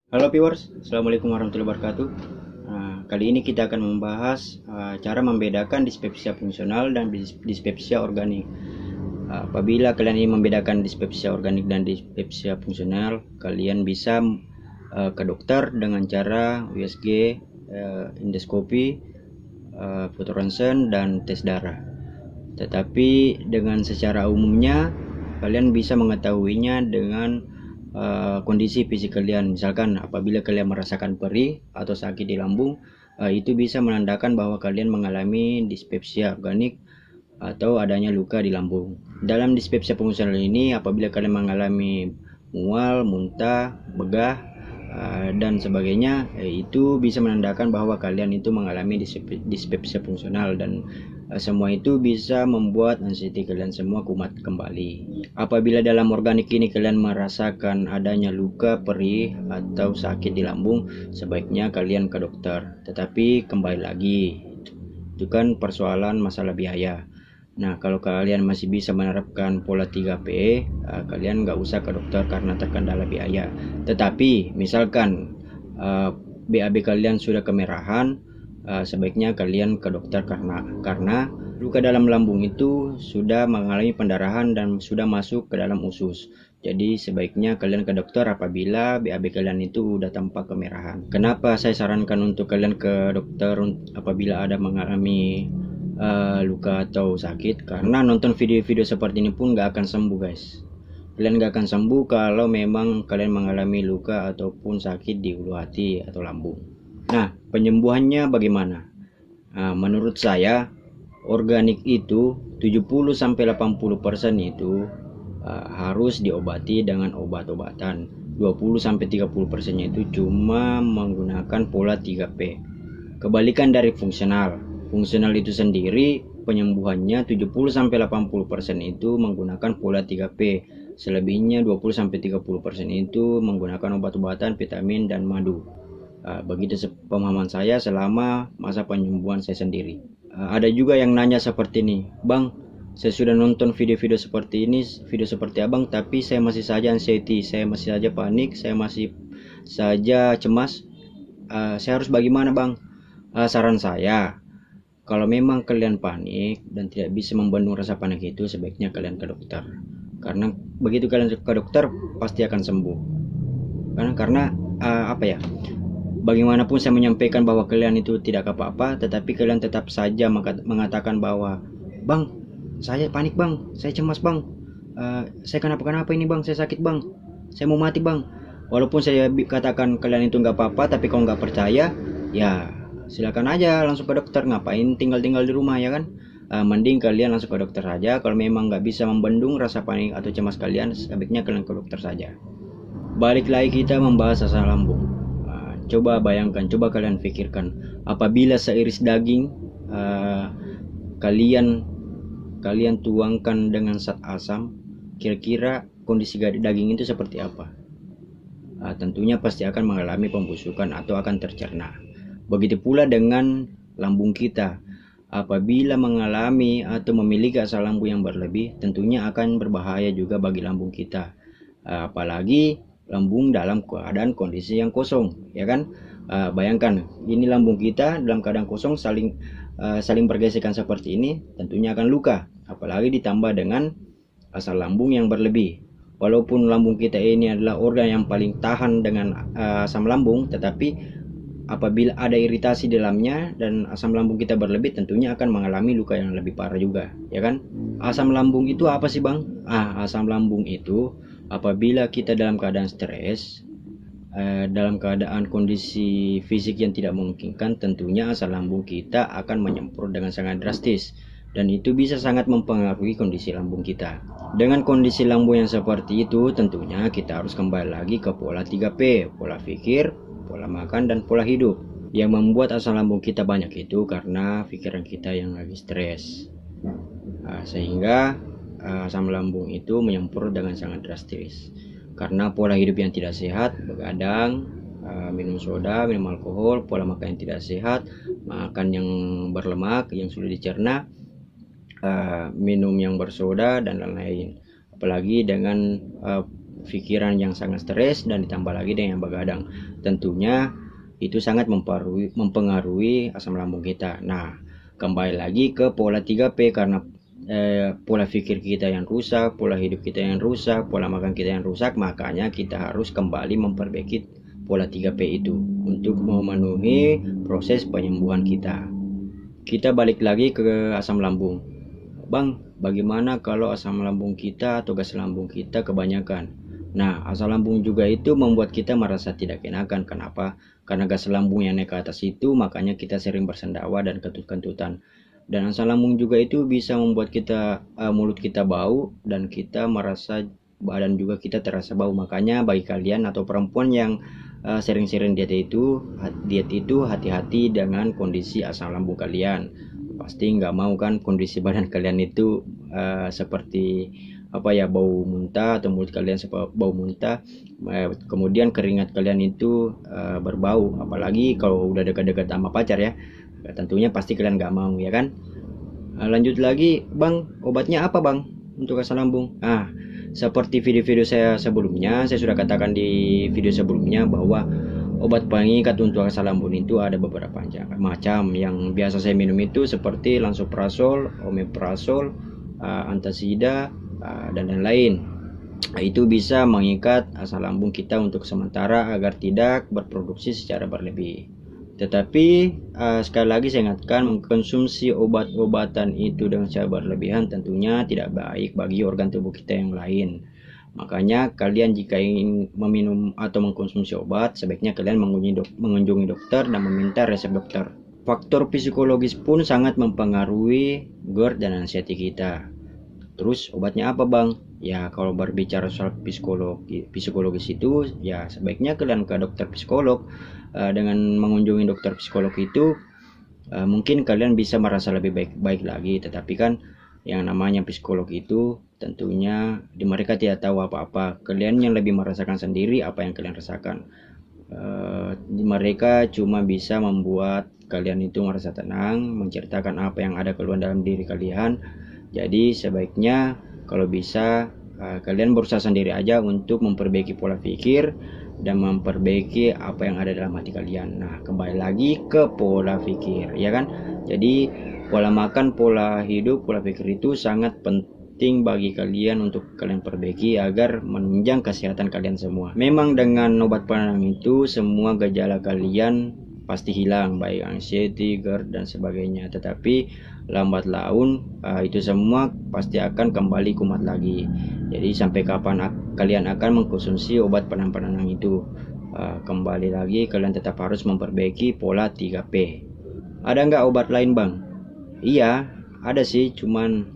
Halo viewers, Assalamualaikum warahmatullahi wabarakatuh. Kali ini kita akan membahas cara membedakan dispepsia fungsional dan dispepsia organik. Apabila kalian ingin membedakan dispepsia organik dan dispepsia fungsional, kalian bisa ke dokter dengan cara USG, endoskopi, foto ronsen, dan tes darah. Tetapi dengan secara umumnya kalian bisa mengetahuinya dengan kondisi fisik kalian. Misalkan apabila kalian merasakan perih atau sakit di lambung, itu bisa menandakan bahwa kalian mengalami dispepsia organik atau adanya luka di lambung. Dalam dispepsia fungsional ini, apabila kalian mengalami mual, muntah, begah, dan sebagainya, itu bisa menandakan bahwa kalian itu mengalami dispepsia fungsional, dan semua itu bisa membuat anxiety kalian semua kumat kembali. Apabila dalam organik ini kalian merasakan adanya luka, perih, atau sakit di lambung, sebaiknya kalian ke dokter. Tetapi kembali lagi, itu kan persoalan masalah biaya. Nah, kalau kalian masih bisa menerapkan pola 3P, kalian nggak usah ke dokter karena terkendala biaya. Tetapi, misalkan BAB kalian sudah kemerahan, sebaiknya kalian ke dokter karena luka dalam lambung itu sudah mengalami pendarahan dan sudah masuk ke dalam usus. Jadi sebaiknya kalian ke dokter apabila BAB kalian itu udah tampak kemerahan. Kenapa saya sarankan untuk kalian ke dokter apabila ada mengalami luka atau sakit? Karena nonton video-video seperti ini pun gak akan sembuh, guys. Kalian gak akan sembuh kalau memang kalian mengalami luka ataupun sakit di ulu hati atau lambung. Nah, penyembuhannya bagaimana? Menurut saya, organik itu 70-80% itu harus diobati dengan obat-obatan. 20-30% itu cuma menggunakan pola 3P. Kebalikan dari fungsional. Fungsional itu sendiri penyembuhannya 70-80% itu menggunakan pola 3P. Selebihnya 20-30% itu menggunakan obat-obatan, vitamin, dan madu. Begitu pemahaman saya selama masa penyembuhan saya sendiri. Ada juga yang nanya seperti ini, Bang, saya sudah nonton video-video seperti ini, video seperti abang, tapi saya masih saja anxiety, saya masih saja panik, saya masih saja cemas. Saya harus bagaimana, Bang? Saran saya, kalau memang kalian panik dan tidak bisa membendung rasa panik itu, sebaiknya kalian ke dokter. Karena begitu kalian ke dokter, pasti akan sembuh. Karena apa ya? Bagaimanapun saya menyampaikan bahwa kalian itu tidak apa-apa, tetapi kalian tetap saja mengatakan bahwa, Bang, saya panik, Bang, saya cemas, Bang, saya kenapa-kenapa ini, Bang, saya sakit, Bang, saya mau mati, Bang. Walaupun saya katakan kalian itu nggak apa-apa, tapi kalau nggak percaya, ya silakan aja langsung ke dokter. Ngapain tinggal-tinggal di rumah, ya kan? Mending kalian langsung ke dokter saja. Kalau memang nggak bisa membendung rasa panik atau cemas kalian, sebaiknya kalian ke dokter saja. Balik lagi kita membahas asam lambung. Coba bayangkan, coba kalian pikirkan, apabila seiris daging kalian tuangkan dengan zat asam, kira-kira kondisi daging itu seperti apa? Tentunya pasti akan mengalami pembusukan atau akan tercerna. Begitu pula dengan lambung kita. Apabila mengalami atau memiliki asam lambung yang berlebih, tentunya akan berbahaya juga bagi lambung kita. Apalagi lambung dalam keadaan kondisi yang kosong, ya kan? Bayangkan, ini lambung kita dalam keadaan kosong saling bergesekan seperti ini, tentunya akan luka. Apalagi ditambah dengan asam lambung yang berlebih. Walaupun lambung kita ini adalah organ yang paling tahan dengan asam lambung, tetapi apabila ada iritasi di dalamnya dan asam lambung kita berlebih, tentunya akan mengalami luka yang lebih parah juga, ya kan? Asam lambung itu apa sih, Bang? Asam lambung itu apabila kita dalam keadaan stres, dalam keadaan kondisi fisik yang tidak memungkinkan, tentunya asam lambung kita akan menyemprot dengan sangat drastis, dan itu bisa sangat mempengaruhi kondisi lambung kita. Dengan kondisi lambung yang seperti itu, tentunya kita harus kembali lagi ke pola 3P, pola pikir, pola makan, dan pola hidup. Yang membuat asam lambung kita banyak itu karena pikiran kita yang lagi stres, sehingga asam lambung itu menyemprot dengan sangat drastis. Karena pola hidup yang tidak sehat, begadang, minum soda, minum alkohol, pola makan yang tidak sehat, makan yang berlemak yang sudah dicerna, minum yang bersoda, dan lain-lain. Apalagi dengan pikiran yang sangat stres dan ditambah lagi dengan begadang. Tentunya itu sangat mempengaruhi asam lambung kita. Nah, kembali lagi ke pola 3P, karena pola pikir kita yang rusak, pola hidup kita yang rusak, pola makan kita yang rusak, makanya kita harus kembali memperbaiki pola 3P itu untuk memenuhi proses penyembuhan kita. Kita balik lagi ke asam lambung. Bang, bagaimana kalau asam lambung kita atau gas lambung kita kebanyakan? Nah, asam lambung juga itu membuat kita merasa tidak enakan. Kenapa? Karena gas lambung yang naik ke atas itu, makanya kita sering bersendawa dan kentut-kentutan. Dan asam lambung juga itu bisa membuat kita mulut kita bau dan kita merasa badan juga kita terasa bau. Makanya bagi kalian atau perempuan yang sering-sering diet itu hati-hati dengan kondisi asam lambung kalian. Pasti nggak mau kan kondisi badan kalian itu seperti bau muntah, atau mulut kalian bau muntah, kemudian keringat kalian itu berbau, apalagi kalau udah dekat-dekat sama pacar ya. Tentunya pasti kalian nggak mau ya kan. Lanjut lagi, Bang, obatnya apa Bang untuk asam lambung? Seperti video-video saya sebelumnya, saya sudah katakan di video sebelumnya bahwa obat pengikat untuk asam lambung itu ada beberapa macam. Yang biasa saya minum itu seperti lansoprazol, omeprazol, antasida, dan lain-lain. Itu bisa mengikat asam lambung kita untuk sementara agar tidak berproduksi secara berlebih. Tetapi sekali lagi saya ingatkan, mengkonsumsi obat-obatan itu dengan cara berlebihan tentunya tidak baik bagi organ tubuh kita yang lain. Makanya kalian jika ingin meminum atau mengkonsumsi obat, sebaiknya kalian mengunjungi dokter dan meminta resep dokter. Faktor psikologis pun sangat mempengaruhi GERD dan anxiety kita. Terus obatnya apa Bang? Ya kalau berbicara soal psikologis itu, ya sebaiknya kalian ke dokter psikolog. Dengan mengunjungi dokter psikolog itu mungkin kalian bisa merasa lebih baik lagi. Tetapi kan yang namanya psikolog itu tentunya mereka tidak tahu apa-apa. Kalian yang lebih merasakan sendiri apa yang kalian rasakan. Mereka cuma bisa membuat kalian itu merasa tenang, menceritakan apa yang ada keluar dalam diri kalian. Jadi sebaiknya kalau bisa kalian berusaha sendiri aja untuk memperbaiki pola pikir dan memperbaiki apa yang ada dalam hati kalian. Nah, kembali lagi ke pola pikir, ya kan? Jadi pola makan, pola hidup, pola pikir itu sangat penting bagi kalian untuk kalian perbaiki agar menunjang kesehatan kalian semua. Memang dengan obat penenang itu semua gejala kalian pasti hilang, baik anxiety, GERD dan sebagainya. Tetapi lambat laun itu semua pasti akan kembali kumat lagi. Jadi sampai kapan kalian akan mengkonsumsi obat penenang itu? Kembali lagi kalian tetap harus memperbaiki pola 3P. Ada nggak obat lain Bang? Iya, ada sih, cuman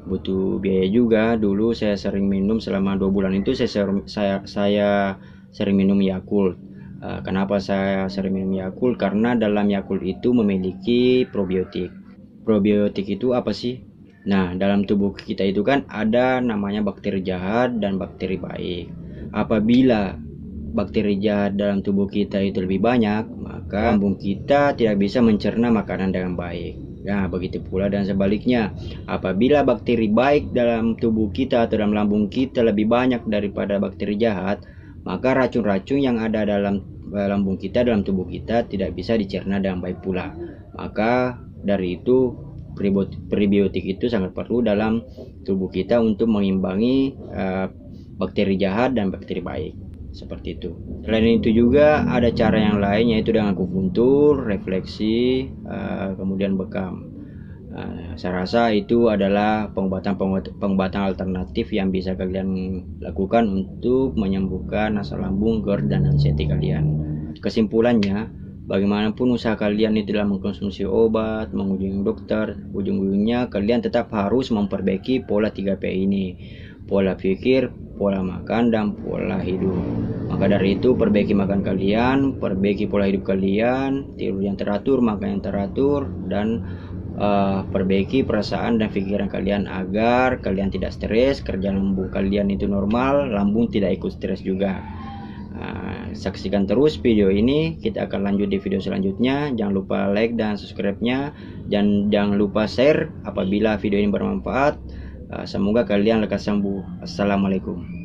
butuh biaya juga. Dulu saya sering minum selama 2 bulan itu saya sering minum Yakult. Kenapa saya sering minum Yakult? Karena dalam Yakult itu memiliki probiotik. Probiotik itu apa sih? Nah, dalam tubuh kita itu kan ada namanya bakteri jahat dan bakteri baik. Apabila bakteri jahat dalam tubuh kita itu lebih banyak, maka lambung kita tidak bisa mencerna makanan dengan baik. Nah, begitu pula dan sebaliknya. Apabila bakteri baik dalam tubuh kita atau dalam lambung kita lebih banyak daripada bakteri jahat, maka racun-racun yang ada dalam lambung kita, dalam tubuh kita tidak bisa dicerna dengan baik pula. Maka dari itu prebiotik itu sangat perlu dalam tubuh kita untuk mengimbangi bakteri jahat dan bakteri baik. Seperti itu. Selain itu juga ada cara yang lain, yaitu dengan akupuntur, refleksi, kemudian bekam. Saya rasa itu adalah pengobatan alternatif yang bisa kalian lakukan untuk menyembuhkan asam lambung, GERD dan anxiety kalian. Kesimpulannya, bagaimanapun usaha kalian itu dalam mengkonsumsi obat, mengunjungi dokter, ujung-ujungnya kalian tetap harus memperbaiki pola 3P ini. Pola pikir, pola makan, dan pola hidup. Maka dari itu perbaiki makan kalian, perbaiki pola hidup kalian, tidur yang teratur, makan yang teratur, dan perbaiki perasaan dan pikiran kalian agar kalian tidak stres, kerja lambung kalian itu normal, lambung tidak ikut stres juga. Saksikan terus video ini, kita akan lanjut di video selanjutnya. Jangan lupa like dan subscribe-nya, dan jangan lupa share apabila video ini bermanfaat. Semoga kalian lekas sembuh. Assalamualaikum.